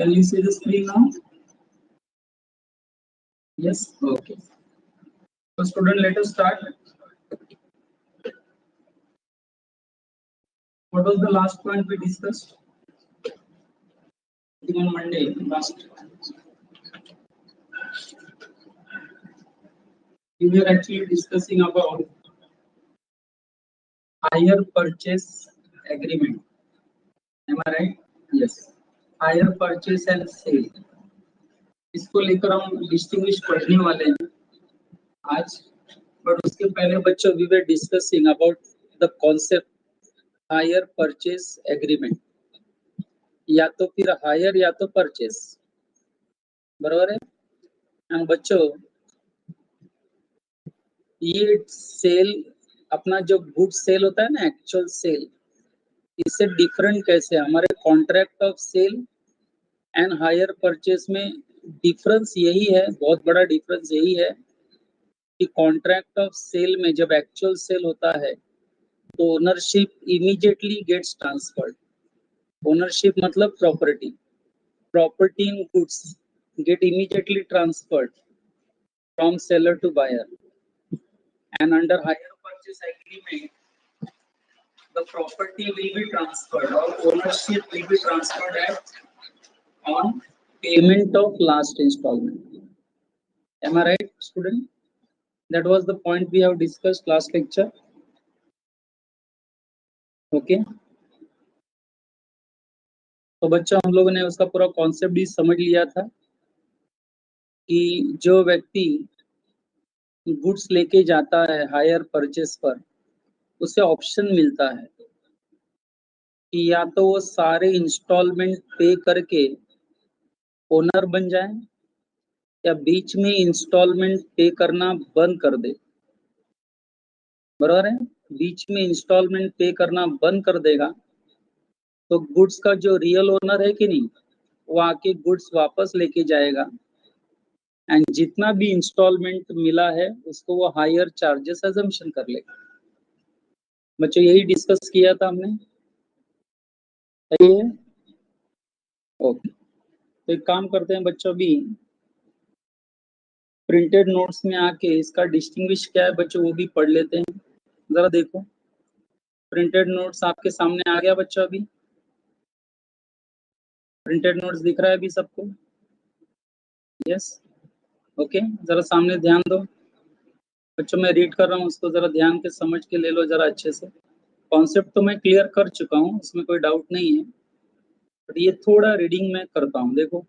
Can you see the screen now? Yes. Okay. So student, let us start. What was the last point we discussed? I think on Monday last. We were actually discussing about hire purchase agreement. Am I right? Yes. Hire purchase and sale. इसको लेकर हम distinguish पढ़ने वाले हैं आज, but उसके पहले बच्चों we were discussing about the concept hire purchase agreement, या तो फिर हायर या तो परचेस, बराबर है। एंड बच्चों ये सेल, अपना जो गुड सेल होता है ना, एक्चुअल सेल, इससे डिफरेंट कैसे है? हमारे contract of sale and hire purchase में डिफरेंस यही है, बहुत बड़ा डिफरेंस यही है कि कॉन्ट्रैक्ट ऑफ सेल में जब एक्चुअल सेल होता है तो ownership immediately gets transferred. Ownership मतलब property, property in goods get immediately transferred from seller to buyer, and under hire purchase agreement the property will be transferred or ownership will be transferred at on payment of last installment. Am I right, student? That was the point we have discussed last lecture. Okay. तो बच्चों हम लोगों ने उसका पूरा concept भी समझ लिया था कि जो व्यक्ति गुड्स लेके जाता है हायर परचेस पर, उसे ऑप्शन मिलता है कि या तो वो सारे इंस्टॉलमेंट पे करके ओनर बन जाए या बीच में इंस्टॉलमेंट पे करना बंद कर दे, बराबर है। बीच में इंस्टॉलमेंट पे करना बंद कर देगा तो गुड्स का जो रियल ओनर है कि नहीं, वो आके गुड्स वापस लेके जाएगा एंड जितना भी इंस्टॉलमेंट मिला है उसको वो हायर चार्जेस अजम्पशन कर लेगा। बच्चों यही डिस्कस किया था हमने, सही है? ओके। तो एक काम करते हैं बच्चों, भी प्रिंटेड नोट्स में आके इसका डिस्टिंग्विश क्या है बच्चों वो भी पढ़ लेते हैं। जरा देखो, प्रिंटेड नोट्स आपके सामने आ गया बच्चों, अभी प्रिंटेड नोट्स दिख रहा है अभी सबको? Yes, okay. जरा सामने ध्यान दो बच्चों, मैं रीड कर रहा हूँ, उसको जरा ध्यान के समझ के ले लो जरा अच्छे से। कॉन्सेप्ट तो मैं क्लियर कर चुका हूँ, उसमें कोई डाउट नहीं है, बट ये थोड़ा रीडिंग में करता हूँ। देखो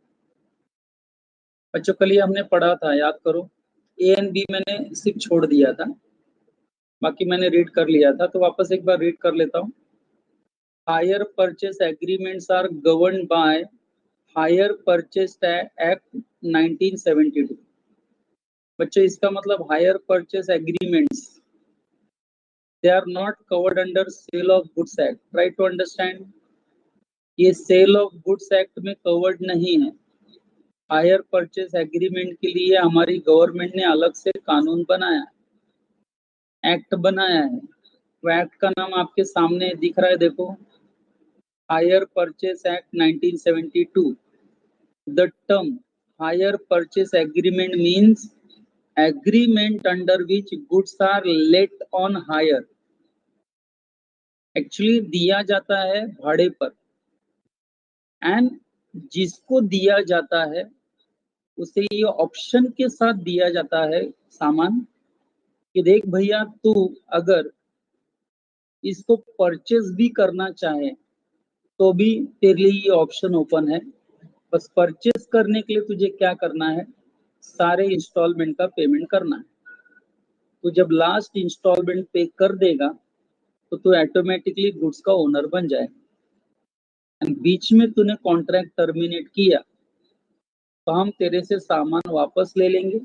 बच्चों, कल ये हमने पढ़ा था, याद करो। ए एंड बी मैंने सिर्फ छोड़ दिया था, बाकी मैंने रीड कर लिया था, तो वापस एक बार रीड कर लेता हूँ। Hire purchase agreements are governed by hire purchase act 1972। बच्चों इसका मतलब hire purchase agreements, they are not covered under sale of goods act. Try to understand, ये सेल ऑफ गुड्स एक्ट में कवर्ड नहीं है। हायर परचेस एग्रीमेंट के लिए हमारी गवर्नमेंट ने अलग से कानून बनाया, एक्ट बनाया है। वो एक्ट का नाम आपके सामने दिख रहा है, देखो, hire purchase act 1972। The term hire purchase agreement means agreement under which goods are let on hire. Actually दिया जाता है भाड़े पर, एंड जिसको दिया जाता है उसे ये ऑप्शन के साथ दिया जाता है सामान कि देख भैया, तू अगर इसको परचेज भी करना चाहे तो भी तेरे लिए ये ऑप्शन ओपन है। बस परचेज करने के लिए तुझे क्या करना है, सारे इंस्टॉलमेंट का पेमेंट करना है। तो जब लास्ट इंस्टॉलमेंट पे कर देगा तो तू ऑटोमेटिकली गुड्स का ओनर बन जाएगा। एंड बीच में तूने कॉन्ट्रैक्ट टर्मिनेट किया तो हम तेरे से सामान वापस ले लेंगे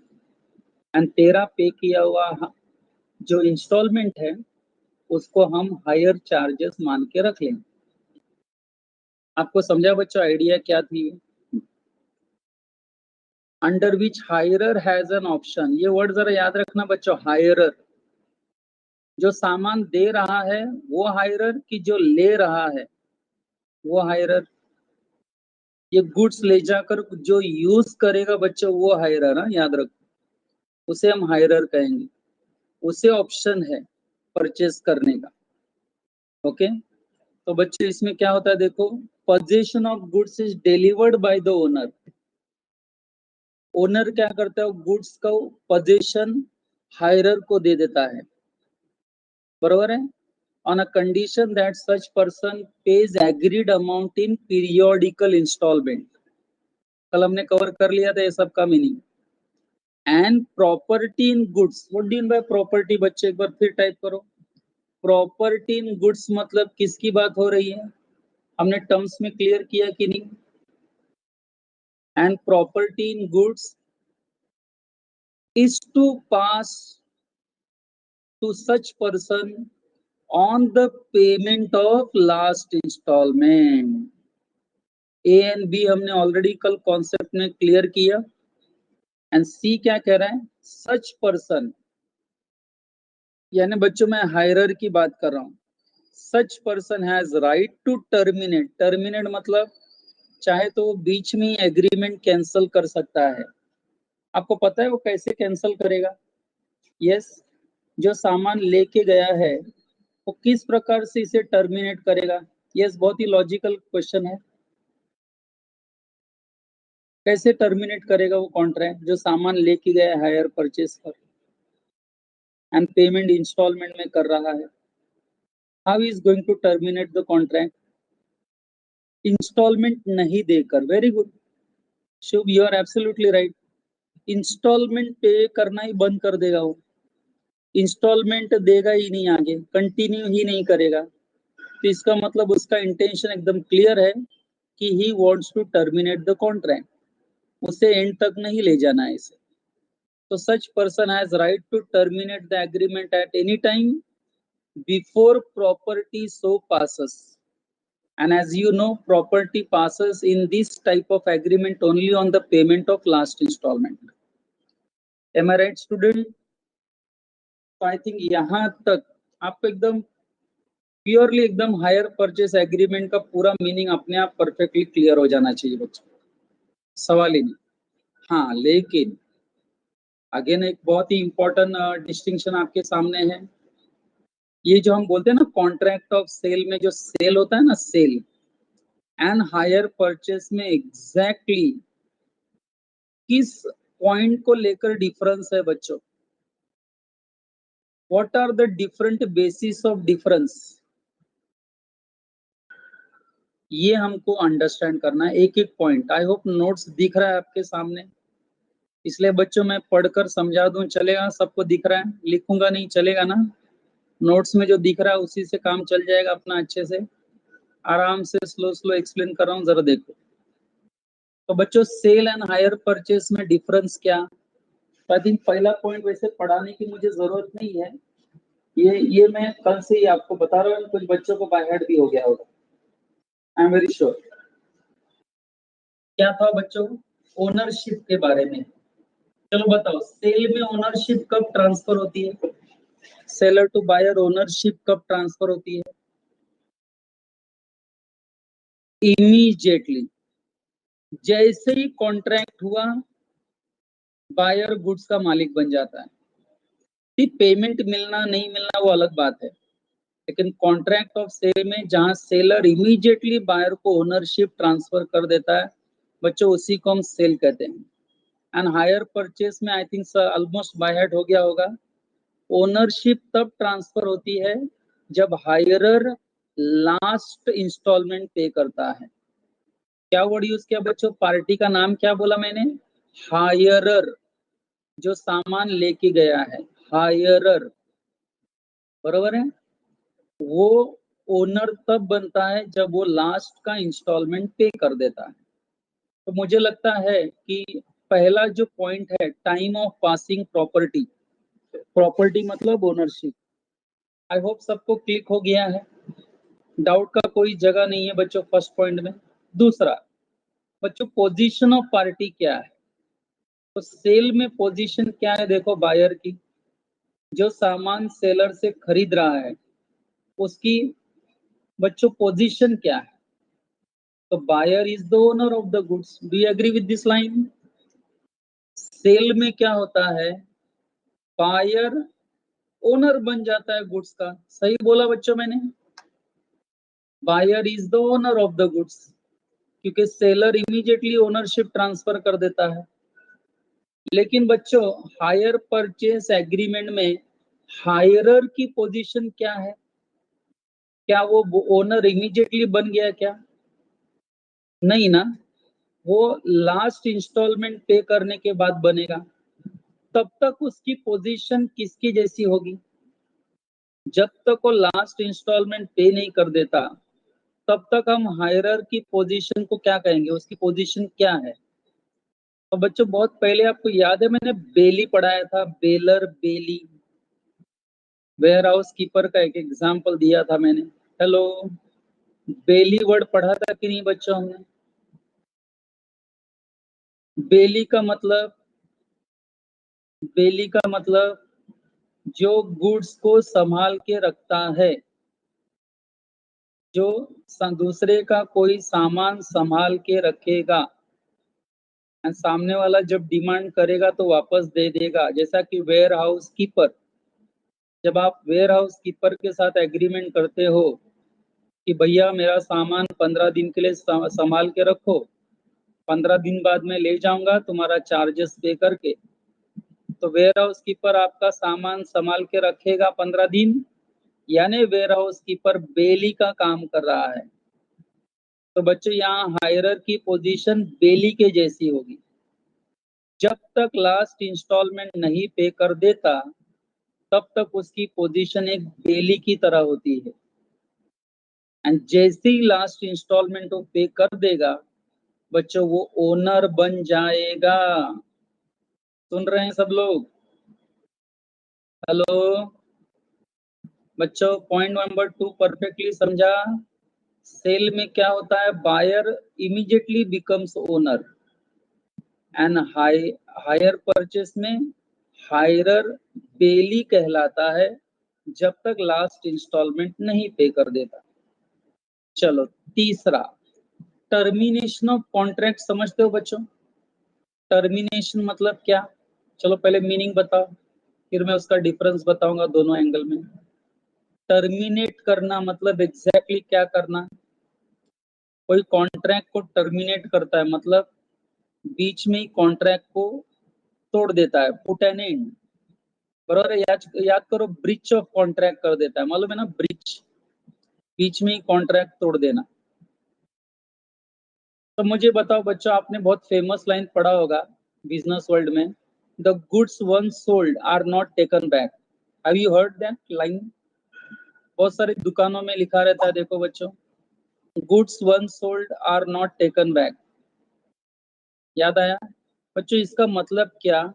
एंड तेरा पे किया हुआ जो इंस्टॉलमेंट है उसको हम हायर चार्जेस मान के रख लेंगे। आपको समझा बच्चों आइडिया क्या थी? Under which hirer has an option, ये वर्ड जरा याद रखना बच्चों। हायरर, जो सामान दे रहा है वो हायरर, कि जो ले रहा है वो हायरर? ये गुड्स ले जाकर जो यूज करेगा बच्चों वो हायरर, हाँ याद रखो, उसे हम हायरर कहेंगे, उसे ऑप्शन है परचेस करने का। ओके, तो बच्चे इसमें क्या होता है देखो, position of goods is delivered by the owner. Owner क्या करता है, गुड्स का पोजीशन हायरर को दे देता है, बरोबर है, on a condition that such person pays agreed amount in periodical instalment. कल हमने कवर कर लिया था ये सब का meaning. And property in goods, what do you mean by property बच्चे, एक बार फिर टाइप करो। प्रॉपर्टी इन गुड्स मतलब किसकी बात हो रही है, हमने टर्म्स में क्लियर किया कि नहीं। And property in goods is to pass to such person on the payment of last installment। A and B हमने ऑलरेडी कल कॉन्सेप्ट में क्लियर किया। एंड सी क्या कह रहा है, सच पर्सन, यानी बच्चों मैं हायरर की बात कर रहा हूं। Such person has right to terminate, terminate मतलब चाहे तो वो बीच में एग्रीमेंट कैंसिल कर सकता है। आपको पता है वो कैसे कैंसिल करेगा? यस, जो सामान लेके गया है वो किस प्रकार से इसे टर्मिनेट करेगा? यस, बहुत ही लॉजिकल क्वेश्चन है। कैसे टर्मिनेट करेगा वो कॉन्ट्रैक्ट जो सामान लेके गया है हायर परचेस पर एंड पेमेंट इंस्टॉलमेंट में कर रहा है? How is going to terminate the contract? Instalment नहीं देकर। Very good Shubh, you are absolutely right. Instalment pay करना ही बंद कर देगा वो, इंस्टॉलमेंट देगा ही नहीं, आगे कंटिन्यू ही नहीं करेगा। तो इसका मतलब उसका इंटेंशन एकदम क्लियर है कि he wants to terminate the contract, उसे एंड तक नहीं ले जाना है इसे। तो such person has right to terminate the agreement at any time before property so passes. And as you know, property passes in this type of agreement only on the payment of last installment. Am I right, student? तो I think यहाँ तक आपको एकदम purely एकदम higher purchase agreement का पूरा meaning अपने आप परफेक्टली क्लियर हो जाना चाहिए बच्चों, सवाल ही नहीं। हाँ, लेकिन अगेन एक बहुत ही इंपॉर्टेंट डिस्टिंक्शन आपके सामने है। ये जो हम बोलते हैं ना कॉन्ट्रैक्ट ऑफ सेल में जो सेल होता है ना, सेल एंड हायर परचेस में एग्जैक्टली किस पॉइंट को लेकर डिफरेंस है बच्चों? What are the different basis of difference, ये हमको अंडरस्टैंड करना है एक एक पॉइंट। आई होप नोट्स दिख रहा है आपके सामने, इसलिए बच्चों मैं पढ़कर समझा दूं, चलेगा? सबको दिख रहा है? लिखूंगा नहीं चलेगा ना? नोट्स में जो दिख रहा है उसी से काम चल जाएगा अपना, अच्छे से आराम से स्लो स्लो एक्सप्लेन कर रहा हूँ, जरा देखो। तो बच्चों सेल एंड हायर परचेस में डिफरेंस क्या? आई थिंक पहला पॉइंट वैसे पढ़ाने की मुझे जरूरत नहीं है, ये मैं कल से ही आपको बता रहा हूँ, कुछ बच्चों को बाय हार्ट भी हो गया होगा, आई एम वेरी श्योर। क्या था बच्चों? ओनरशिप के बारे में। चलो बताओ, सेल में ओनरशिप कब ट्रांसफर होती है? सेलर टू बायर ओनरशिप कब ट्रांसफर होती है? इमीडिएटली, जैसे ही कॉन्ट्रैक्ट हुआ बायर गुड्स का मालिक बन जाता है। पेमेंट मिलना नहीं मिलना वो अलग बात है, लेकिन कॉन्ट्रैक्ट ऑफ सेल में जहां सेलर इमीडिएटली बायर को ओनरशिप ट्रांसफर कर देता है बच्चों, उसी को हम सेल कहते हैं। एंड हायर परचेस में I think almost by heart हो गया होगा, ओनरशिप तब ट्रांसफर होती है जब हायरर लास्ट इंस्टॉलमेंट पे करता है। क्या वर्ड यूज किया बच्चों? पार्टी का नाम क्या बोला मैंने? हायरर, जो सामान लेके गया है, हायरर, बरोबर है। वो ओनर तब बनता है जब वो लास्ट का इंस्टॉलमेंट पे कर देता है। तो मुझे लगता है कि पहला जो पॉइंट है, time of passing property, property मतलब ओनरशिप, आई होप सबको क्लिक हो गया है, डाउट का कोई जगह नहीं है बच्चों फर्स्ट पॉइंट में। दूसरा बच्चों, पोजीशन ऑफ पार्टी क्या है? तो सेल में पोजीशन क्या है देखो, बायर की, जो सामान सेलर से खरीद रहा है उसकी बच्चों पोजीशन क्या है? तो तो buyer is the owner of the goods. Do you agree with this line? Sale में क्या होता है, बायर ओनर बन जाता है गुड्स का। सही बोला बच्चों मैंने? Buyer is the owner of the goods, क्योंकि सेलर इमीडिएटली ओनरशिप ट्रांसफर कर देता है। लेकिन बच्चों हायर परचेस एग्रीमेंट में हायरर की पोजीशन क्या है? क्या वो ओनर इमीडिएटली बन गया क्या? नहीं ना, वो लास्ट इंस्टॉलमेंट पे करने के बाद बनेगा। तब तक उसकी पोजीशन किसकी जैसी होगी? जब तक वो लास्ट इंस्टॉलमेंट पे नहीं कर देता तब तक हम हायरर की पोजीशन को क्या कहेंगे, उसकी पोजीशन क्या है? तो बच्चों बहुत पहले आपको याद है मैंने बेली पढ़ाया था, bailor bailee. Warehouse keeper का एक एग्जाम्पल दिया था मैंने। हेलो, बेली वर्ड पढ़ा था कि नहीं बच्चों हमने? बेली का मतलब, बेली का मतलब जो गुड्स को संभाल के रखता है, जो दूसरे का कोई सामान संभाल के रखेगा, सामने वाला जब डिमांड करेगा तो वापस दे देगा। जैसा कि वेयर हाउस कीपर, जब आप वेयर हाउस कीपर के साथ एग्रीमेंट करते हो कि भैया मेरा सामान 15 दिन के लिए संभाल के रखो, 15 दिन बाद में ले जाऊंगा तुम्हारा चार्जेस पे करके, तो वेयर हाउस कीपर आपका सामान संभाल के रखेगा 15 दिन, यानी वेयर हाउस कीपर बेली का काम कर रहा है। तो बच्चों यहाँ हायरर की पोजीशन बेली के जैसी होगी। जब तक लास्ट इंस्टॉलमेंट नहीं पे कर देता तब तक उसकी पोजीशन एक बेली की तरह होती है। एंड जैसे ही लास्ट इंस्टॉलमेंट वो पे कर देगा बच्चों, वो ओनर बन जाएगा। सुन रहे हैं सब लोग? हेलो बच्चों, पॉइंट नंबर 2 परफेक्टली समझा? सेल में क्या होता है, buyer immediately becomes owner, and hire purchase में हायरर बेली कहलाता है जब तक लास्ट इंस्टॉलमेंट नहीं पे कर देता। चलो तीसरा, टर्मिनेशन ऑफ कॉन्ट्रैक्ट समझते हो बच्चों? टर्मिनेशन मतलब क्या? चलो पहले मीनिंग बताओ, फिर मैं उसका डिफरेंस बताऊंगा दोनों एंगल में। टर्मिनेट करना मतलब एग्जैक्टली क्या करना? कोई कॉन्ट्रैक्ट को टर्मिनेट करता है, मतलब बीच में ही कॉन्ट्रैक्ट को तोड़ देता है, पुट एन एंड। बराबर है? याद करो, ब्रीच ऑफ कॉन्ट्रैक्ट कर देता है, मालूम है ना, ब्रीच, बीच में ही कॉन्ट्रैक्ट तोड़ देना। तो मुझे बताओ बच्चों, आपने बहुत फेमस लाइन पढ़ा होगा बिजनेस वर्ल्ड में, the goods once sold are not taken back. Have you heard that line? बहुत सारी दुकानों में लिखा रहता है, देखो बच्चों, goods once sold are not taken back. याद आया बच्चों? इसका मतलब क्या,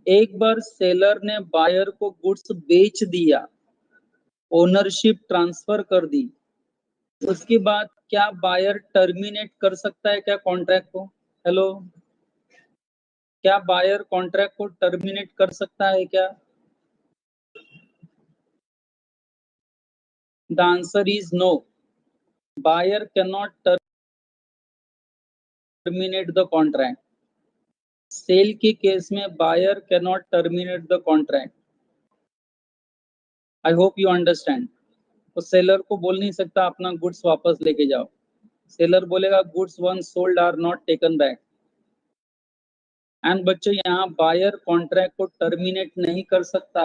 एक बार सेलर ने बायर को गुड्स बेच दिया, ओनरशिप ट्रांसफर कर दी, उसके बाद क्या बायर टर्मिनेट कर सकता है क्या कॉन्ट्रैक्ट को? हेलो, क्या बायर कॉन्ट्रैक्ट को टर्मिनेट कर सकता है क्या? The answer is no, buyer can not terminate the contract. Sale के केस में buyer can not terminate the contract. I hope you understand. तो सेलर को बोल नहीं सकता अपना गुड्स वापस लेके जाओ, सेलर बोलेगा goods once sold are not taken back. And बच्चों यहाँ बायर कॉन्ट्रैक्ट को टर्मिनेट नहीं कर सकता,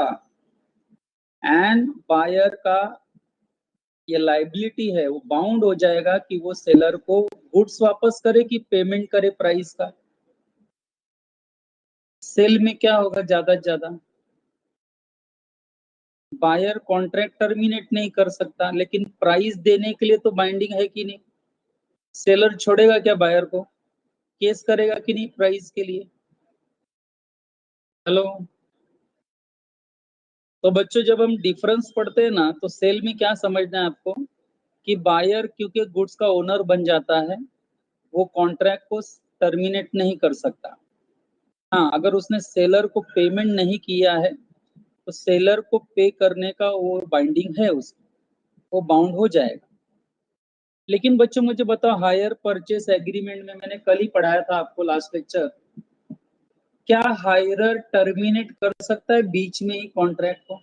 एंड बायर का ये लाइबिलिटी है, वो बाउंड हो जाएगा कि वो सेलर को गुड्स वापस करे कि पेमेंट करे प्राइस का। सेल में क्या होगा, ज्यादा से ज्यादा बायर कॉन्ट्रैक्ट टर्मिनेट नहीं कर सकता, लेकिन प्राइस देने के लिए तो बाइंडिंग है कि नहीं? सेलर छोड़ेगा क्या बायर को? केस करेगा कि नहीं प्राइस के लिए? हेलो, तो बच्चों जब हम डिफरेंस पढ़ते हैं ना, तो सेल में क्या समझना है आपको, कि बायर क्योंकि गुड्स का ओनर बन जाता है, वो कॉन्ट्रैक्ट को टर्मिनेट नहीं कर सकता। हाँ, अगर उसने सेलर को पेमेंट नहीं किया है तो सेलर को पे करने का वो बाइंडिंग है, उसको वो बाउंड हो जाएगा। लेकिन बच्चों मुझे बताओ, हायर परचेस एग्रीमेंट में मैंने कल ही पढ़ाया था आपको लास्ट लेक्चर, क्या हायरर टर्मिनेट कर सकता है बीच में ही कॉन्ट्रैक्ट को?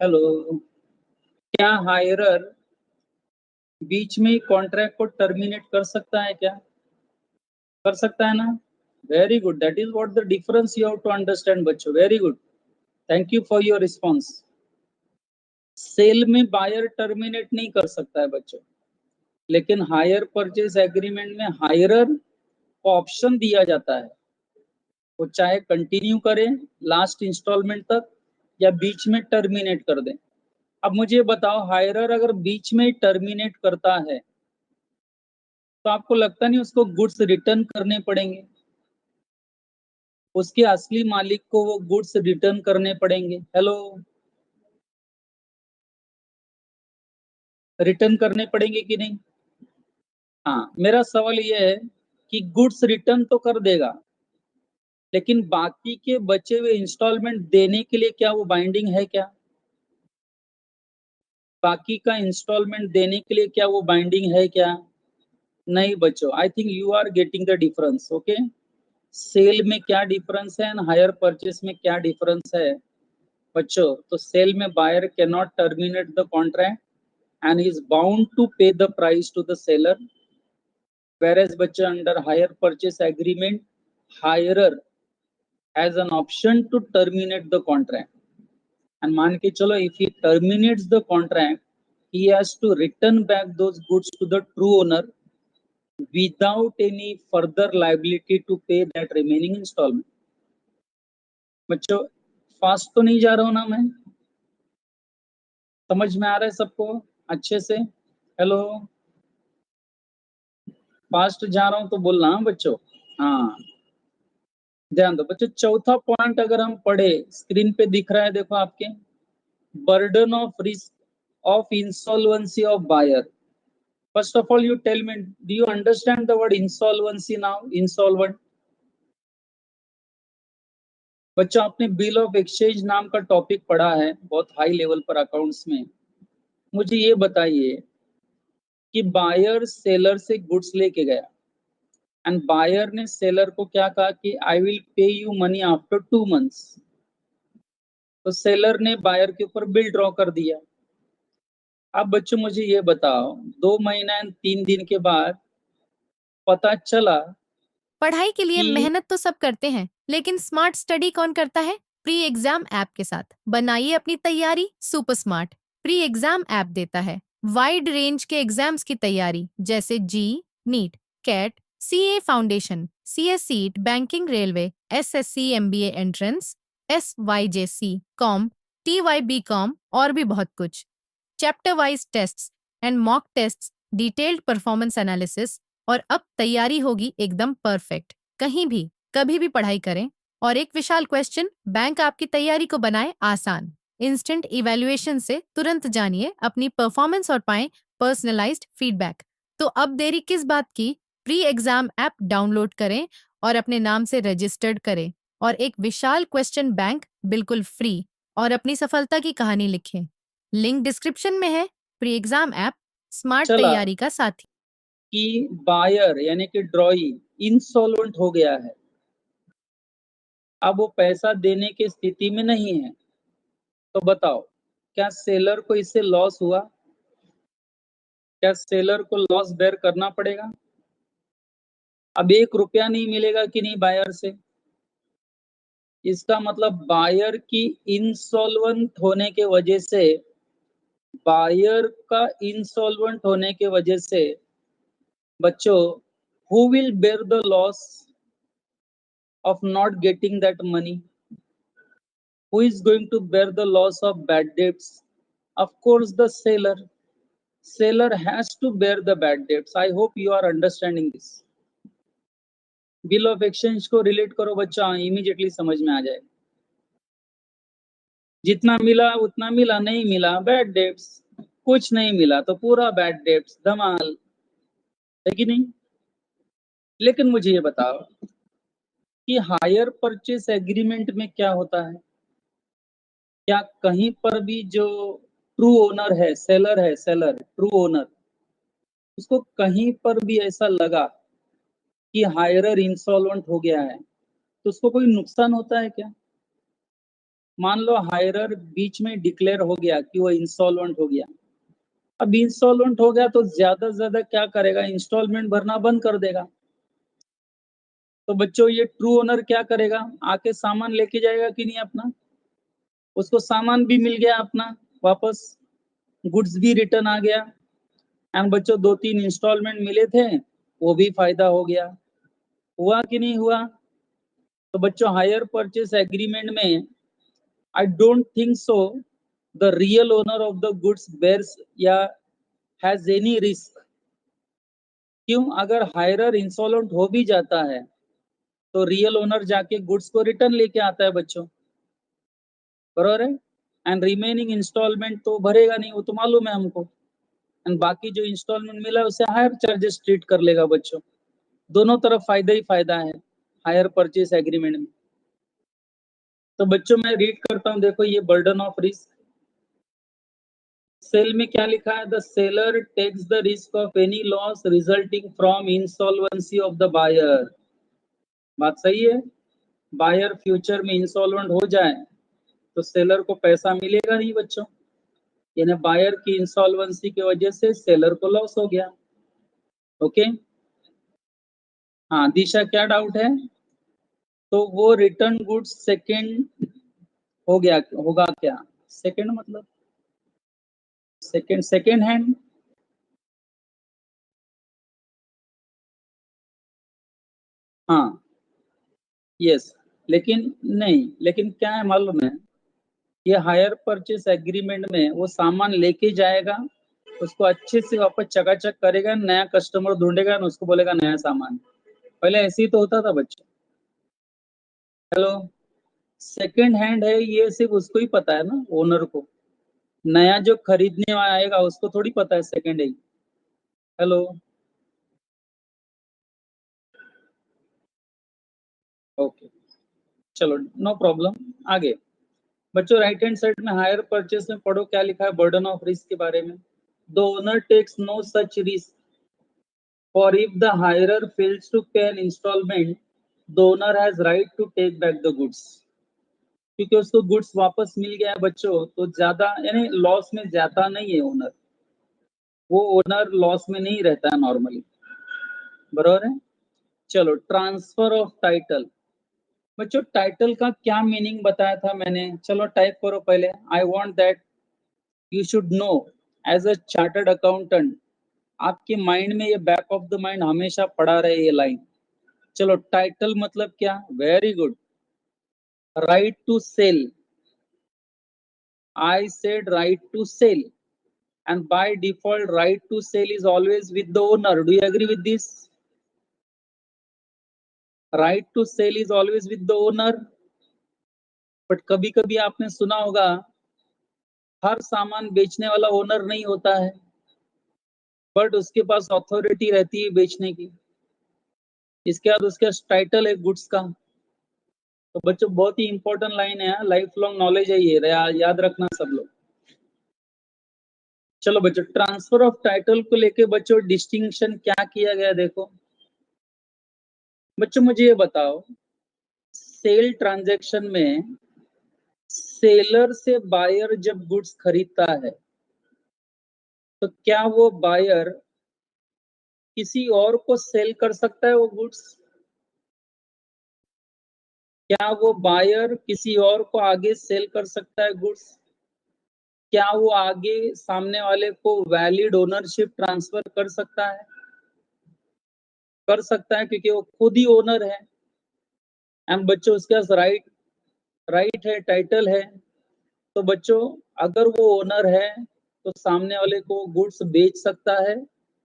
हेलो, क्या हायरर बीच में ही कॉन्ट्रैक्ट को टर्मिनेट कर सकता है क्या? कर सकता है ना? Very good, that is what the difference you have to understand बच्चों, very good, thank you for your response. Sale में बायर टर्मिनेट नहीं कर सकता है बच्चों, लेकिन हायर परचेज एग्रीमेंट में हायरर को ऑप्शन दिया जाता है, वो चाहे कंटिन्यू करें लास्ट इंस्टॉलमेंट तक या बीच में टर्मिनेट कर दें। अब मुझे बताओ, हायरर अगर बीच में टर्मिनेट करता है तो आपको लगता नहीं उसको गुड्स रिटर्न करने पड़ेंगे? उसके असली मालिक को वो गुड्स रिटर्न करने पड़ेंगे। हेलो, रिटर्न करने पड़ेंगे कि नहीं? हाँ, मेरा सवाल ये है कि गुड्स रिटर्न तो कर देगा, लेकिन बाकी के बचे हुए इंस्टॉलमेंट देने के लिए क्या वो बाइंडिंग है क्या? बाकी का इंस्टॉलमेंट देने के लिए क्या वो बाइंडिंग है क्या? नहीं बच्चों, I think you are getting the difference. Okay, sale में क्या डिफरेंस है एंड हायर परचेस में क्या डिफरेंस है बच्चों? तो सेल में buyer can not terminate the contract and is bound to pay the price to the seller, whereas बच्चे under hire purchase agreement hirer has an option to terminate the contract, and मान के चलो if he terminates the contract he has to return back those goods to the true owner without any further liability to pay that remaining installment। बच्चों fast तो नहीं जा रहा हूं ना मैं? समझ में आ रहा है सबको अच्छे से? हेलो, फास्ट जा रहा हूं तो बोलना हाँ बच्चों। हाँ, ध्यान दो बच्चों, चौथा पॉइंट अगर हम पढ़े, स्क्रीन पे दिख रहा है देखो आपके, burden of risk of insolvency of buyer. First of all you tell me, do you understand the word insolvency now? Insolvent बच्चों, आपने बिल ऑफ एक्सचेंज नाम का टॉपिक पढ़ा है बहुत हाई लेवल पर अकाउंट्स में। मुझे ये बताइए कि बायर सेलर से गुड्स लेके गया एंड बायर ने सेलर को क्या कहा कि I will pay you money after 2 months. तो सेलर ने बायर के ऊपर बिल ड्रॉ कर दिया। अब बच्चों मुझे ये बताओ, 2 महीना एंड 3 दिन के बाद पता चला पढ़ाई के लिए कि मेहनत तो सब करते हैं, लेकिन स्मार्ट स्टडी कौन करता है? प्री एग्जाम ऐप के साथ बनाइए अपनी तैयारी super smart. Pre exam app देता है वाइड रेंज के एग्जाम्स की तैयारी, जैसे JEE, NEET, CAT, CA foundation, CSEET, banking, railway, SSC, MBA entrance, SYJC, com, TYB com और भी बहुत कुछ। Chapter wise tests and mock tests, detailed performance analysis, और अब तैयारी होगी एकदम परफेक्ट। कहीं भी कभी भी पढ़ाई करें, और एक विशाल क्वेश्चन बैंक आपकी तैयारी को बनाए आसान। इंस्टेंट इवैल्यूएशन से तुरंत जानिए अपनी परफॉर्मेंस और पाएं पर्सनलाइज्ड फीडबैक। तो अब देरी किस बात की? प्री एग्जाम ऐप डाउनलोड करें और अपने नाम से रजिस्टर्ड करें, और एक विशाल क्वेश्चन बैंक बिल्कुल फ्री, और अपनी सफलता की कहानी लिखें। लिंक डिस्क्रिप्शन में है। प्री एग्जाम ऐप स्मार्ट चला तैयारी का साथी। कि बायर यानी कि ड्रॉई इंसॉल्वेंट हो गया है, अब वो पैसा देने की स्थिति में नहीं है, तो बताओ क्या सेलर को इससे लॉस हुआ? क्या सेलर को लॉस बेयर करना पड़ेगा? अब 1 रुपया नहीं मिलेगा कि नहीं बायर से? इसका मतलब बायर की इंसॉल्वेंट होने के वजह से, बायर का इंसॉल्वेंट होने के वजह से बच्चों, who will bear the loss of not getting that money? Who is going to bear the loss of bad debts? Of course, the seller. Seller has to bear the bad debts. I hope you are understanding this. Bill of exchange को relate करो बच्चा, immediately समझ में आ जाए। जितना मिला उतना मिला, नहीं मिला बैड डेब्ट्स, कुछ नहीं मिला तो पूरा बैड डेब्ट्स, धमाल है कि नहीं? लेकिन मुझे ये बताओ कि हायर परचेस एग्रीमेंट में क्या होता है? क्या कहीं पर भी जो ट्रू ओनर है, सेलर है, सेलर ट्रू ओनर, उसको कहीं पर भी ऐसा लगा कि हायरर इंसॉल्वेंट हो गया है तो उसको कोई नुकसान होता है क्या? मान लो हायरर बीच में डिक्लेयर हो गया कि वो इंसॉल्वेंट हो गया। अब इंसॉल्वेंट हो गया तो ज्यादा से ज्यादा क्या करेगा, इंस्टॉलमेंट भरना बंद कर देगा। तो बच्चों ये ट्रू ओनर क्या करेगा, आके सामान लेके जाएगा कि नहीं अपना? उसको सामान भी मिल गया अपना वापस, गुड्स भी रिटर्न आ गया। एंड बच्चों 2-3 इंस्टॉलमेंट मिले थे, वो भी फायदा हो गया। हुआ कि नहीं हुआ? तो बच्चों हायर परचेस एग्रीमेंट में I don't think so the real owner of the goods bears या हैज एनी रिस्क। क्यों? अगर हायरर इंसॉल्वेंट हो भी जाता है तो रियल ओनर जाके गुड्स को रिटर्न लेके आता है बच्चों, बरोबर है। एंड रिमेनिंग इंस्टॉलमेंट तो भरेगा नहीं, वो तो मालूम है हमको। एंड बाकी जो इंस्टॉलमेंट मिला उसे हायर चार्जेस ट्रीट कर लेगा बच्चों। दोनों तरफ फायदा ही फायदा है हायर परचेस एग्रीमेंट में। तो बच्चों मैं रीड करता हूं, देखो ये बर्डन ऑफ रिस्क। सेल में क्या लिखा है, the seller takes the risk of any loss resulting from insolvency of the buyer. बात सही है। बायर फ्यूचर में इंसॉल्वेंट हो जाए तो सेलर को पैसा मिलेगा नहीं बच्चों, यानी बायर की इंसॉल्वेंसी की वजह से सेलर को लॉस हो गया। ओके, हाँ दिशा क्या डाउट है? तो वो रिटर्न गुड्स सेकंड हो गया, होगा क्या? सेकंड मतलब सेकंड हैंड। हाँ यस, लेकिन नहीं, लेकिन क्या है मालूम है, ये हायर परचेस एग्रीमेंट में वो सामान लेके जाएगा, उसको अच्छे से वापस चकाचक करेगा, नया कस्टमर ढूंढेगा ना, उसको बोलेगा नया सामान। पहले ऐसे ही तो होता था बच्चों। हेलो, सेकंड हैंड है ये सिर्फ उसको ही पता है ना, ओनर को। नया जो खरीदने वाला आएगा उसको थोड़ी पता है सेकंड है। हेलो, ओके, चलो नो प्रॉब्लम। आगे बच्चों राइट हैंड साइड में हायर परचेस में पढ़ो क्या लिखा है बर्डन ऑफ रिस्क के बारे में। The owner takes no such risk for if the hirer fails to pay an instalment the owner has right to take back the goods. क्योंकि उसको गुड्स वापस मिल गया है बच्चों, तो ज्यादा यानी लॉस में जाता नहीं है ओनर। वो ओनर लॉस में नहीं रहता है नॉर्मली, बराबर है। चलो ट्रांसफर ऑफ टाइटल। बच्चों टाइटल का क्या मीनिंग बताया था मैंने, चलो टाइप करो पहले। I want that you should know as a chartered accountant, आपके माइंड में ये बैक ऑफ द माइंड हमेशा पड़ा रहे ये लाइन। चलो टाइटल मतलब क्या? Very good, right to sell. I said right to sell, and by default right to sell is always with the owner. Do you agree with this? Right to sell is always with the owner. But कभी कभी आपने सुना होगा हर सामान बेचने वाला owner नहीं होता है, बट उसके पास अथॉरिटी रहती है बेचने की। इसके बाद उसका टाइटल है गुड्स का। तो बच्चों बहुत ही इंपॉर्टेंट लाइन है, लाइफ लॉन्ग नॉलेज है ये, याद रखना सब लोग। चलो बच्चों ट्रांसफर ऑफ टाइटल को लेके बच्चों डिस्टिंक्शन क्या किया गया देखो। बच्चों मुझे ये बताओ, सेल ट्रांजैक्शन में सेलर से बायर जब गुड्स खरीदता है तो क्या वो बायर किसी और को सेल कर सकता है वो गुड्स? क्या वो बायर किसी और को आगे सेल कर सकता है गुड्स? क्या वो आगे सामने वाले को वैलिड ओनरशिप ट्रांसफर कर सकता है? कर सकता है, क्योंकि वो खुद ही ओनर है। एंड बच्चों उसके पास राइट है, टाइटल है। तो बच्चों अगर वो ओनर है तो सामने वाले को गुड्स बेच सकता है,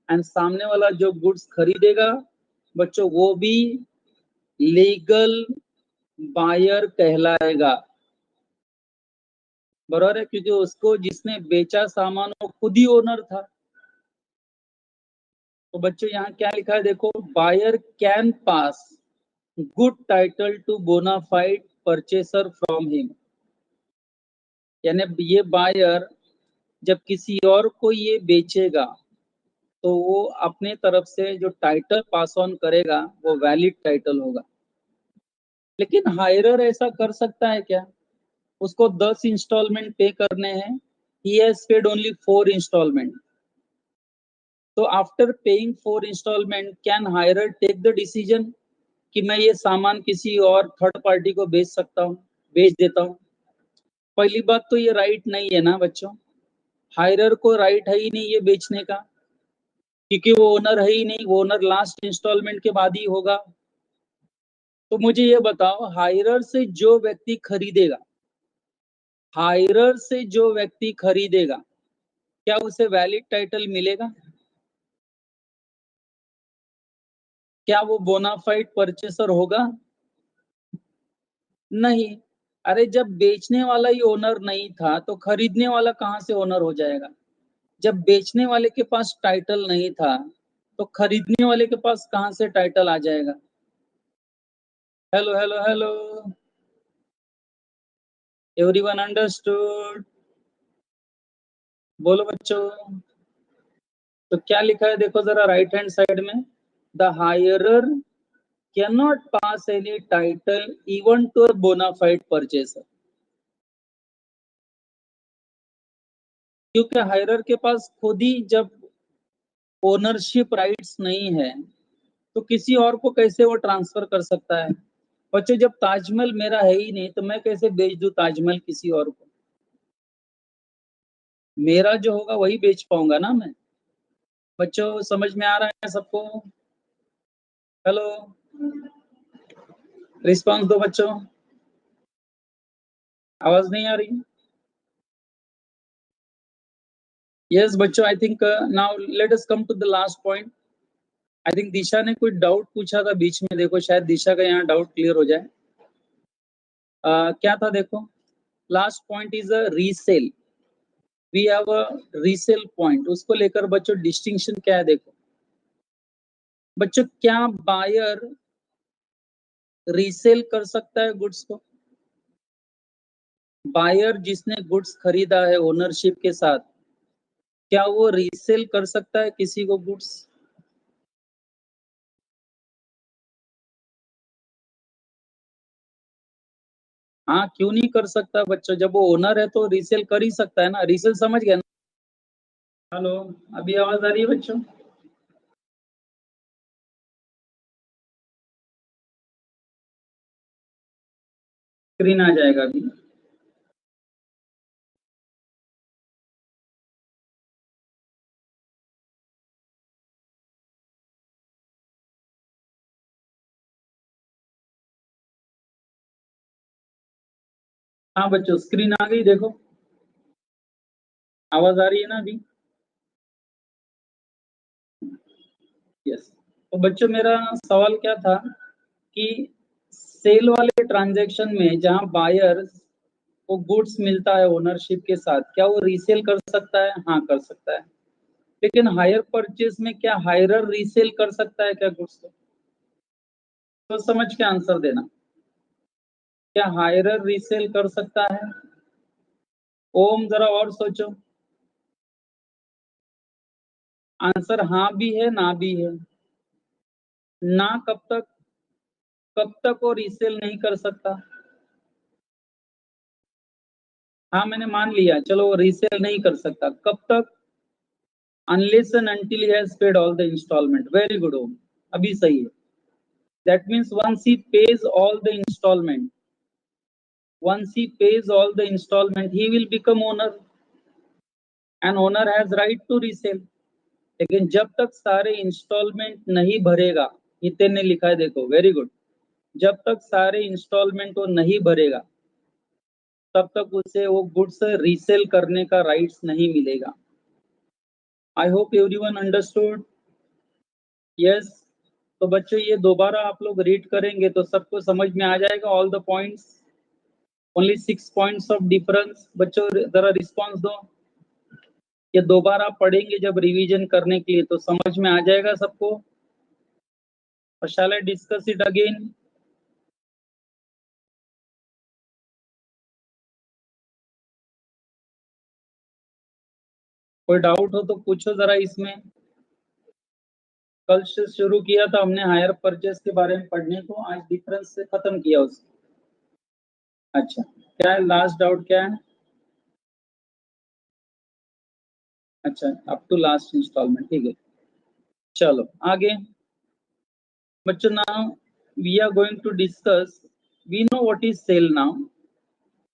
एंड सामने वाला जो गुड्स खरीदेगा बच्चों वो भी लीगल बायर कहलाएगा, बराबर है। क्योंकि उसको जिसने बेचा सामान वो खुद ही ओनर था। तो बच्चों यहाँ क्या लिखा है देखो, buyer can pass good title to bona fide purchaser from him. यानी ये बायर जब किसी और को ये बेचेगा तो वो अपने तरफ से जो टाइटल पास ऑन करेगा वो वैलिड टाइटल होगा। लेकिन हायरर ऐसा कर सकता है क्या? उसको 10 इंस्टॉलमेंट पे करने हैं, he has paid only 4 instalment. तो after paying 4 instalment can hirer take the decision कि मैं ये सामान किसी और थर्ड पार्टी को बेच सकता हूँ, बेच देता हूँ? पहली बात तो ये राइट नहीं है ना बच्चों, हायरर को राइट है ही नहीं ये बेचने का, क्योंकि वो ओनर है ही नहीं, वो ओनर लास्ट इंस्टॉलमेंट के बाद ही होगा। तो मुझे ये बताओ, हायरर से जो व्यक्ति खरीदेगा, हायरर से जो व्यक्ति खरीदेगा, क्या उसे वैलिड टाइटल मिलेगा? क्या वो बोनाफाइड परचेसर होगा? नहीं। अरे जब बेचने वाला ही ओनर नहीं था तो खरीदने वाला कहाँ से ओनर हो जाएगा? जब बेचने वाले के पास टाइटल नहीं था तो खरीदने वाले के पास कहाँ से टाइटल आ जाएगा? Hello hello hello, everyone understood? बोलो बच्चों। तो क्या लिखा है देखो जरा राइट हैंड साइड में, the hirer can not pass any title even to a bonafide purchaser. क्योंकि हायरर के पास खुद ही जब ओनरशिप राइट्स नहीं है तो किसी और को कैसे वो ट्रांसफर कर सकता है? बच्चों जब ताजमहल मेरा है ही नहीं तो मैं कैसे बेच दूं ताजमहल किसी और को? मेरा जो होगा वही बेच पाऊंगा ना मैं। बच्चों समझ में आ रहा है सबको? हेलो, रिस्पांस दो बच्चों, आवाज नहीं आ रही? यस बच्चों, I think now let us come to the last point. I think Disha ने कोई डाउट पूछा था बीच में, देखो शायद दिशा का यहाँ डाउट क्लियर हो जाए। क्या था देखो, last point is a resale, we have a resale point, उसको लेकर बच्चों डिस्टिंक्शन क्या है देखो। बच्चों क्या बायर रीसेल कर सकता है गुड्स को? बायर जिसने गुड्स खरीदा है ओनरशिप के साथ, क्या वो रीसेल कर सकता है किसी को गुड्स? हाँ, क्यों नहीं कर सकता बच्चों, जब वो ओनर है तो रीसेल कर ही सकता है ना। रीसेल समझ गया ना? हेलो, अभी आवाज आ रही है बच्चों? स्क्रीन आ जाएगा अभी। हाँ बच्चों, स्क्रीन आ गई देखो, आवाज आ रही है ना अभी? यस। तो बच्चों मेरा सवाल क्या था कि सेल वाले ट्रांजैक्शन में जहां बायर को गुड्स मिलता है ओनरशिप के साथ, क्या वो रीसेल कर सकता है? हाँ कर सकता है। लेकिन हायर परचेज में क्या हायरर रीसेल कर सकता है क्या गुड्स को? तो समझ के आंसर देना, क्या हायरर रीसेल कर सकता है? ओम जरा और सोचो। आंसर हाँ भी है ना भी है। ना कब तक? कब तक वो रीसेल नहीं कर सकता? हाँ मैंने मान लिया, चलो वो रीसेल नहीं कर सकता कब तक? Unless and until he has paid all the instalment. Very good Om, अभी सही है। That means once he pays all the instalment, once he pays all the installment he will become owner and owner has right to resell। लेकिन जब तक सारे instalment नहीं भरेगा, नितिन ने लिखा है देखो, वेरी गुड, जब तक सारे इंस्टॉलमेंट वो नहीं भरेगा तब तक उसे वो गुड्स रीसेल करने का राइट्स नहीं मिलेगा। I hope everyone understood? Yes. तो बच्चों ये दोबारा आप लोग रीड करेंगे तो सबको समझ में आ जाएगा all the points. Only 6 points of difference. बच्चों जरा रिस्पॉन्स दो, ये दोबारा पढ़ेंगे जब रिवीजन करने के लिए तो समझ में आ जाएगा सबको। और शैल आई डिस्कस इट अगेन? कोई डाउट हो तो पूछो जरा इसमें। कल से शुरू किया था हमने हायर परचेस के बारे में पढ़ने को, आज डिफरेंस से खत्म किया उसको। अच्छा, क्या है लास्ट डाउट, क्या है? अच्छा, अप टू लास्ट इंस्टॉलमेंट, ठीक है। चलो आगे बच्चों, now we are going to discuss, we know what is sale now.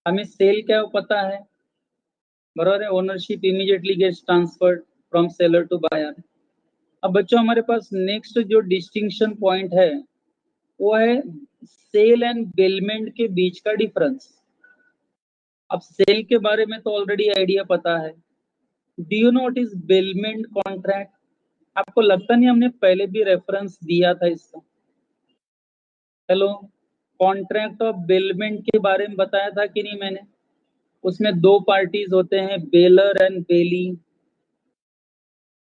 हमें सेल क्या है वो पता है, बराबर है। Ownership immediately gets transferred from seller to buyer. अब बच्चों हमारे पास नेक्स्ट जो डिस्टिंक्शन पॉइंट है वो है सेल एंड बेलमेंट के बीच का डिफरेंस। अब सेल के बारे में तो ऑलरेडी आइडिया पता है। Do you know what is bailment contract? आपको लगता नहीं हमने पहले भी रेफरेंस दिया था इसका? हेलो, कॉन्ट्रैक्ट ऑफ बेलमेंट के बारे में बताया था कि नहीं मैंने? उसमें दो पार्टीज होते हैं, बेलर एंड बेली।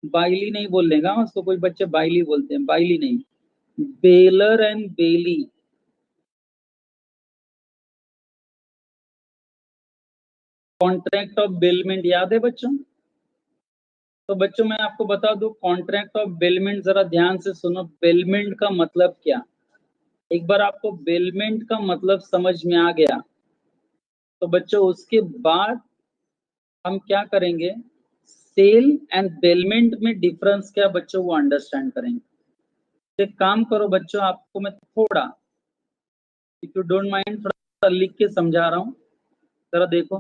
बाइली नहीं बोलने का उसको, कोई बच्चे बाइली बोलते हैं, बाइली नहीं, bailor and bailee. Contract of bailment याद है बच्चों? तो बच्चों मैं आपको बता दूं, कॉन्ट्रैक्ट ऑफ बेलमेंट, जरा ध्यान से सुनो, बेलमेंट का मतलब क्या। एक बार आपको बेलमेंट का मतलब समझ में आ गया तो बच्चों उसके बाद हम क्या करेंगे, सेल एंड बेलमेंट में डिफरेंस क्या बच्चों वो अंडरस्टैंड करेंगे। तो एक काम करो बच्चों, आपको मैं थोड़ा, इफ यू डोंट माइंड, थोड़ा लिख के समझा रहा हूँ, जरा देखो।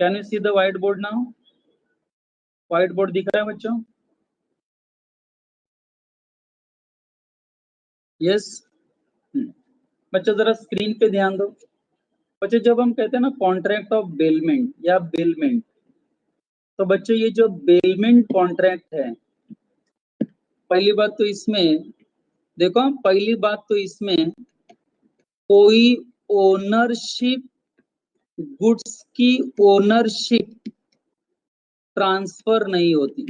Can you see the white board now? White board दिख रहा है बच्चों? यस। बच्चों जरा स्क्रीन पे ध्यान दो। बच्चों जब हम कहते हैं ना कॉन्ट्रैक्ट ऑफ बेलमेंट या बेलमेंट, तो बच्चों ये जो बेलमेंट कॉन्ट्रैक्ट है, पहली बात तो इसमें देखो, पहली बात तो इसमें कोई ओनरशिप, गुड्स की ओनरशिप ट्रांसफर नहीं होती,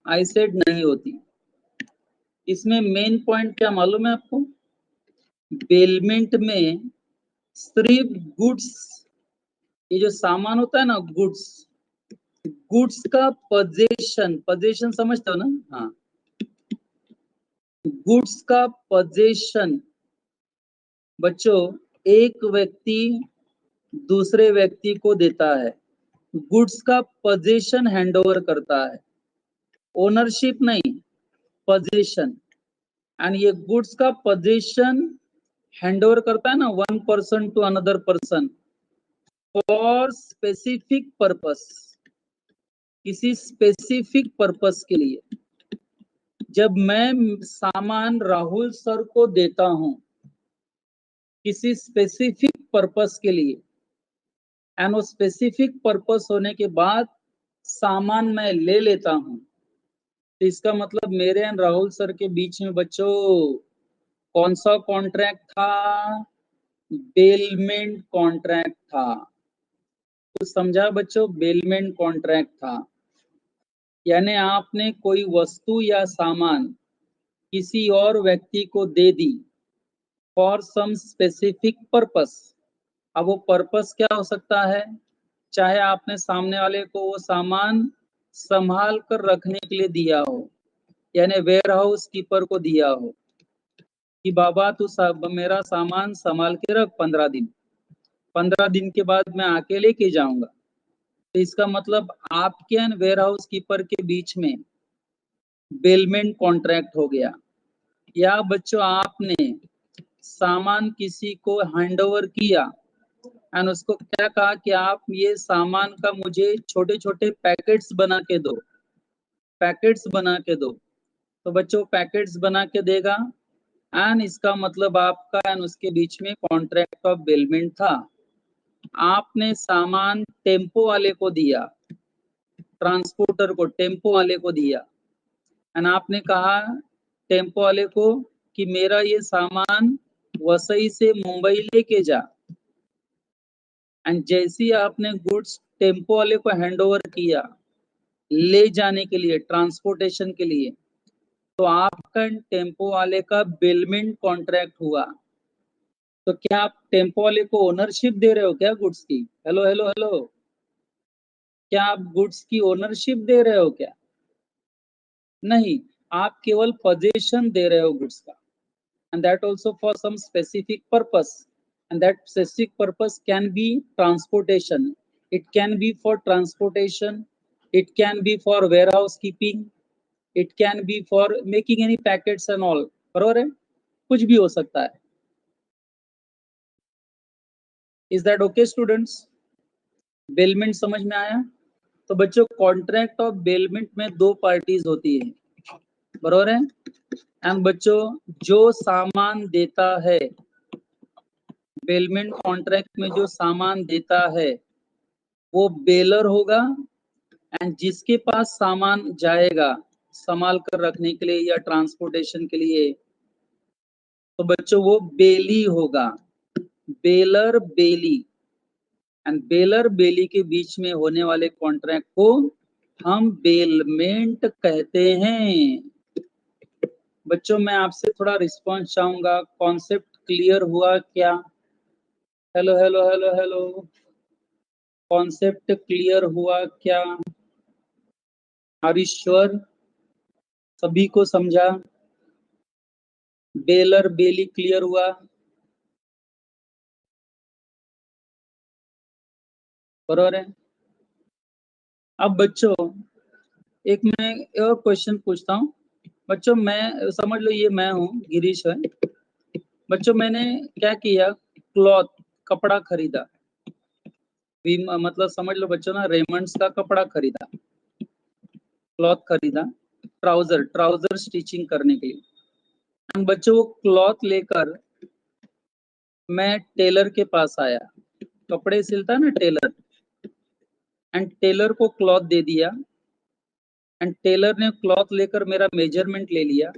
आई सेड नहीं होती। इसमें मेन पॉइंट क्या मालूम है आपको? बेलमेंट में सिर्फ गुड्स, ये जो सामान होता है ना गुड्स, गुड्स का पोजेशन, पोजेशन समझते हो ना? हाँ, गुड्स का पोजेशन बच्चों एक व्यक्ति दूसरे व्यक्ति को देता है, गुड्स का पोजेशन हैंडओवर करता है, ओनरशिप नहीं, पोजेशन। एंड ये गुड्स का पोजेशन हैंडओवर करता है ना one person to another person for specific purpose, किसी स्पेसिफिक पर्पस के लिए। जब मैं सामान राहुल सर को देता हूं किसी स्पेसिफिक पर्पस के लिए, एंड वो स्पेसिफिक पर्पस होने के बाद सामान मैं ले लेता हूं, तो इसका मतलब मेरे एंड राहुल सर के बीच में बच्चों कौन सा कॉन्ट्रैक्ट था? बेलमेंट कॉन्ट्रैक्ट था। तो समझा बच्चों, बेलमेंट कॉन्ट्रैक्ट था। यानी आपने कोई वस्तु या सामान किसी और व्यक्ति को दे दी फॉर सम स्पेसिफिक पर्पस। अब वो पर्पस क्या हो सकता है? चाहे आपने सामने वाले को वो सामान संभाल कर रखने के लिए दिया हो, यानी वेयर हाउस कीपर को दिया हो कि बाबा तू मेरा सामान संभाल के रख 15 दिन, 15 दिन के बाद मैं आके लेके जाऊंगा। तो इसका मतलब आपके एंड वेयर हाउस कीपर के बीच में बेलमेंट कॉन्ट्रैक्ट हो गया। या बच्चों आपने सामान किसी को हैंडओवर किया एंड उसको क्या कहा कि आप ये सामान का मुझे छोटे छोटे पैकेट्स बना के दो, पैकेट्स बना के दो। तो बच्चों पैकेट्स बना के देगा, एंड इसका मतलब आपका एंड उसके बीच में कॉन्ट्रैक्ट ऑफ बेलमेंट था। आपने सामान टेम्पो वाले को दिया, ट्रांसपोर्टर को, टेम्पो वाले को दिया, एंड आपने कहा टेम्पो वाले को कि मेरा ये सामान वसई से मुंबई लेके जा। एंड जैसे ही आपने गुड्स टेम्पो वाले को हैंड ओवर किया ले जाने के लिए, ट्रांसपोर्टेशन के लिए, तो आपका टेम्पो वाले का बेलमेंट कॉन्ट्रैक्ट हुआ। तो क्या आप टेम्पो वाले को ओनरशिप दे रहे हो क्या गुड्स की? हेलो हेलो हेलो, क्या आप गुड्स की ओनरशिप दे रहे हो क्या? नहीं, आप केवल पोजीशन दे रहे हो गुड्स का, and that also for some specific purpose, and that specific purpose can be transportation, it can be for transportation, it can be for warehouse keeping, it can be for making any packets and all, बरोबर है, कुछ भी हो सकता है. Is that okay students? Bailment समझ में आया? तो बच्चों कॉन्ट्रैक्ट ऑफ बेलमेंट में दो पार्टीज होती है, बरोबर है. एंड बच्चों जो सामान देता है, बेलमेंट कॉन्ट्रैक्ट में जो सामान देता है वो बेलर होगा, एंड जिसके पास सामान जाएगा संभाल कर रखने के लिए या ट्रांसपोर्टेशन के लिए, तो बच्चों वो बेली होगा, बेलर बेली. एंड बेलर बेली के बीच में होने वाले कॉन्ट्रैक्ट को हम बेलमेंट कहते हैं. बच्चों मैं आपसे थोड़ा रिस्पॉन्स चाहूंगा, कॉन्सेप्ट क्लियर हुआ क्या? Hello hello hello hello, concept clear हुआ क्या? Are you sure? सभी को समझा? बेलर बेली क्लियर हुआ? बरोबर है. अब बच्चों एक मैं और क्वेश्चन पूछता हूँ. बच्चों मैं समझ लो ये मैं हूँ, गिरीश है. बच्चों मैंने क्या किया, क्लॉथ कपड़ा खरीदा, मतलब समझ लो बच्चों ना, रेमंड्स का कपड़ा खरीदा, क्लॉथ खरीदा, ट्राउजर ट्राउजर स्टिचिंग करने के लिए. एंड बच्चों वो क्लॉथ लेकर मैं टेलर के पास आया, कपड़े सिलता है ना टेलर, एंड टेलर को क्लॉथ दे दिया, एंड टेलर ने क्लॉथ लेकर मेरा मेजरमेंट ले लिया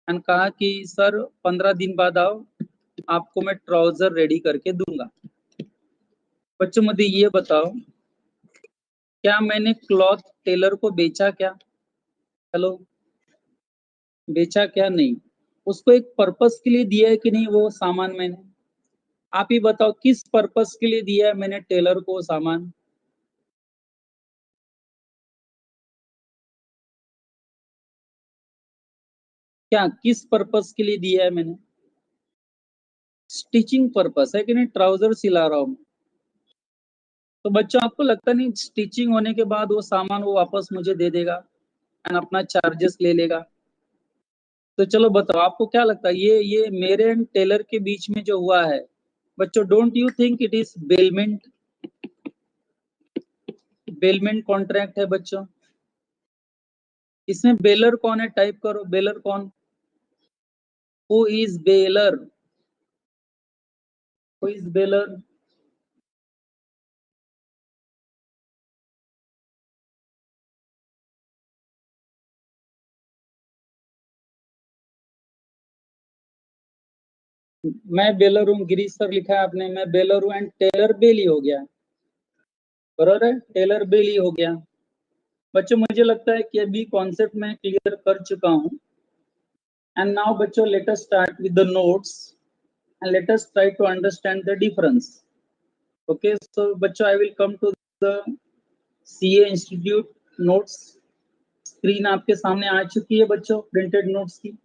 एंड कहा कि सर 15 दिन बाद आओ, आपको मैं ट्राउजर रेडी करके दूंगा. बच्चों मुझे ये बताओ, क्या मैंने क्लॉथ टेलर को बेचा क्या? हेलो, बेचा क्या? नहीं. उसको एक पर्पस के लिए दिया है कि नहीं वो सामान मैंने? आप ही बताओ किस पर्पस के लिए दिया है मैंने टेलर को सामान? क्या किस पर्पस के लिए दिया है मैंने? स्टिचिंग पर्पस है कि नहीं? ट्राउजर सिला रहा हूं. तो बच्चों आपको लगता नहीं स्टिचिंग होने के बाद वो सामान वो वापस मुझे दे देगा एंड अपना चार्जेस ले लेगा? तो चलो बताओ आपको क्या लगता है, ये मेरे एंड टेलर के बीच में जो हुआ है बच्चों, don't you think it is bailment? Bailment contract है बच्चों. इसमें बेलर कौन है? टाइप करो बेलर कौन. Who is baler? Who is baler? मैं बेलर हूँ, गिरीश सर लिखा है आपने, मैं बेलर हूँ, एंड टेलर बेली हो गया, बराबर है, टेलर बेली हो गया. बच्चों मुझे लगता है कि अभी कॉन्सेप्ट मैं क्लियर कर चुका हूँ. एंड नाउ बच्चों let us start with the notes and let us try to understand the difference. Okay so बच्चों I will come to the CA institute notes. Screen आपके सामने आ चुकी है बच्चों, प्रिंटेड नोट्स की.